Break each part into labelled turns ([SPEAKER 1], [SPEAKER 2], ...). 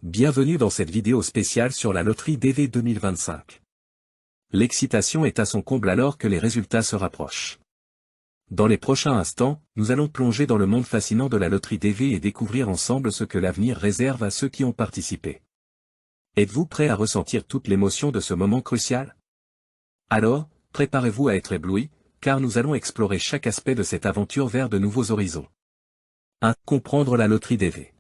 [SPEAKER 1] Bienvenue dans cette vidéo spéciale sur la loterie DV 2025. L'excitation est à son comble alors que les résultats se rapprochent. Dans les prochains instants, nous allons plonger dans le monde fascinant de la loterie DV et découvrir ensemble ce que l'avenir réserve à ceux qui ont participé. Êtes-vous prêt à ressentir toute l'émotion de ce moment crucial? Alors, préparez-vous à être ébloui, car nous allons explorer chaque aspect de cette aventure vers de nouveaux horizons. 1. Comprendre la loterie DV.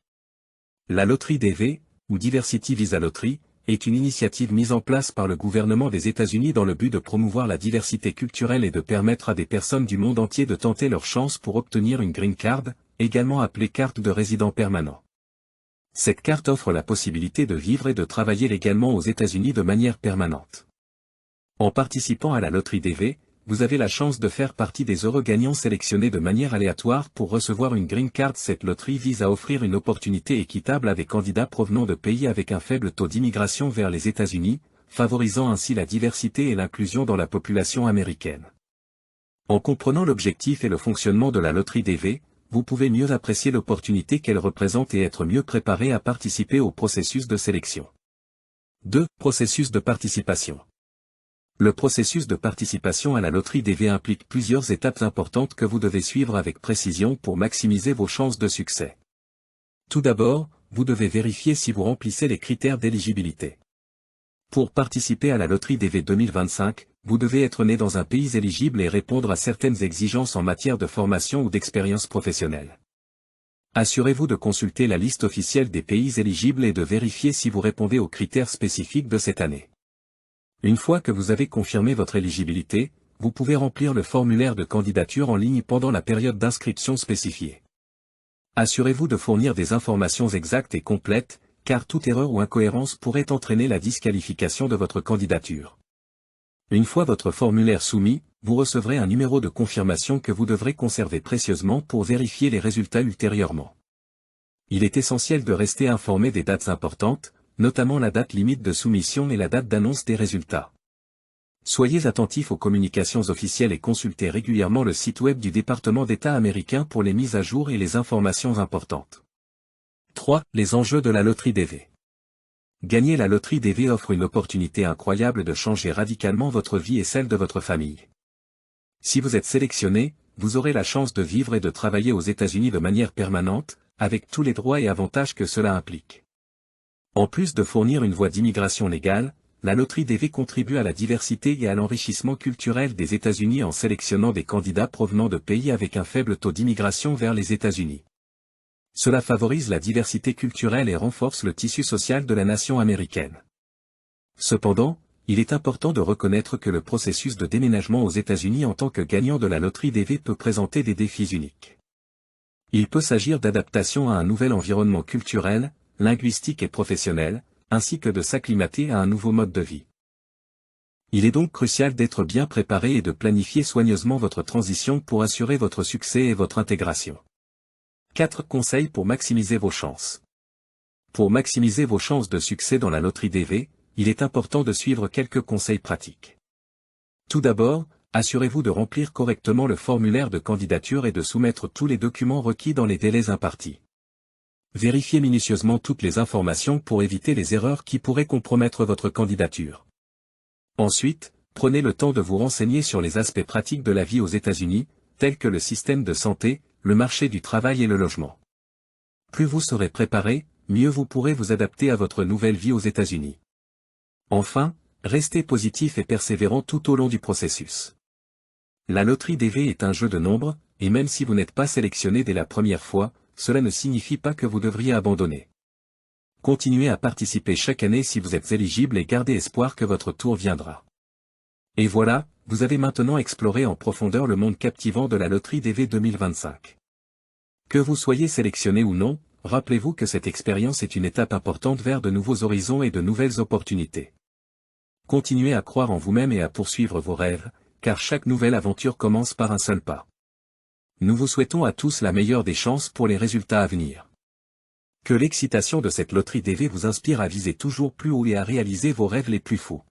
[SPEAKER 1] La loterie DV, ou Diversity Visa Lottery, est une initiative mise en place par le gouvernement des États-Unis dans le but de promouvoir la diversité culturelle et de permettre à des personnes du monde entier de tenter leur chance pour obtenir une green card, également appelée carte de résident permanent. Cette carte offre la possibilité de vivre et de travailler légalement aux États-Unis de manière permanente. En participant à la loterie DV, vous avez la chance de faire partie des heureux gagnants sélectionnés de manière aléatoire pour recevoir une green card. Cette loterie vise à offrir une opportunité équitable à des candidats provenant de pays avec un faible taux d'immigration vers les États-Unis, favorisant ainsi la diversité et l'inclusion dans la population américaine. En comprenant l'objectif et le fonctionnement de la loterie DV, vous pouvez mieux apprécier l'opportunité qu'elle représente et être mieux préparé à participer au processus de sélection. 2. Processus de participation. Le processus de participation à la loterie DV implique plusieurs étapes importantes que vous devez suivre avec précision pour maximiser vos chances de succès. Tout d'abord, vous devez vérifier si vous remplissez les critères d'éligibilité. Pour participer à la loterie DV 2025, vous devez être né dans un pays éligible et répondre à certaines exigences en matière de formation ou d'expérience professionnelle. Assurez-vous de consulter la liste officielle des pays éligibles et de vérifier si vous répondez aux critères spécifiques de cette année. Une fois que vous avez confirmé votre éligibilité, vous pouvez remplir le formulaire de candidature en ligne pendant la période d'inscription spécifiée. Assurez-vous de fournir des informations exactes et complètes, car toute erreur ou incohérence pourrait entraîner la disqualification de votre candidature. Une fois votre formulaire soumis, vous recevrez un numéro de confirmation que vous devrez conserver précieusement pour vérifier les résultats ultérieurement. Il est essentiel de rester informé des dates importantes, notamment la date limite de soumission et la date d'annonce des résultats. Soyez attentifs aux communications officielles et consultez régulièrement le site web du département d'État américain pour les mises à jour et les informations importantes. 3. Les enjeux de la loterie DV. Gagner la loterie DV offre une opportunité incroyable de changer radicalement votre vie et celle de votre famille. Si vous êtes sélectionné, vous aurez la chance de vivre et de travailler aux États-Unis de manière permanente, avec tous les droits et avantages que cela implique. En plus de fournir une voie d'immigration légale, la loterie DV contribue à la diversité et à l'enrichissement culturel des États-Unis en sélectionnant des candidats provenant de pays avec un faible taux d'immigration vers les États-Unis. Cela favorise la diversité culturelle et renforce le tissu social de la nation américaine. Cependant, il est important de reconnaître que le processus de déménagement aux États-Unis en tant que gagnant de la loterie DV peut présenter des défis uniques. Il peut s'agir d'adaptation à un nouvel environnement culturel, linguistique et professionnel, ainsi que de s'acclimater à un nouveau mode de vie. Il est donc crucial d'être bien préparé et de planifier soigneusement votre transition pour assurer votre succès et votre intégration. 4 conseils pour maximiser vos chances. Pour maximiser vos chances de succès dans la loterie DV, il est important de suivre quelques conseils pratiques. Tout d'abord, assurez-vous de remplir correctement le formulaire de candidature et de soumettre tous les documents requis dans les délais impartis. Vérifiez minutieusement toutes les informations pour éviter les erreurs qui pourraient compromettre votre candidature. Ensuite, prenez le temps de vous renseigner sur les aspects pratiques de la vie aux États-Unis, tels que le système de santé, le marché du travail et le logement. Plus vous serez préparé, mieux vous pourrez vous adapter à votre nouvelle vie aux États-Unis. Enfin, restez positif et persévérant tout au long du processus. La loterie DV est un jeu de nombres, et même si vous n'êtes pas sélectionné dès la première fois, cela ne signifie pas que vous devriez abandonner. Continuez à participer chaque année si vous êtes éligible et gardez espoir que votre tour viendra. Et voilà, vous avez maintenant exploré en profondeur le monde captivant de la loterie DV 2025. Que vous soyez sélectionné ou non, rappelez-vous que cette expérience est une étape importante vers de nouveaux horizons et de nouvelles opportunités. Continuez à croire en vous-même et à poursuivre vos rêves, car chaque nouvelle aventure commence par un seul pas. Nous vous souhaitons à tous la meilleure des chances pour les résultats à venir. Que l'excitation de cette loterie DV vous inspire à viser toujours plus haut et à réaliser vos rêves les plus fous.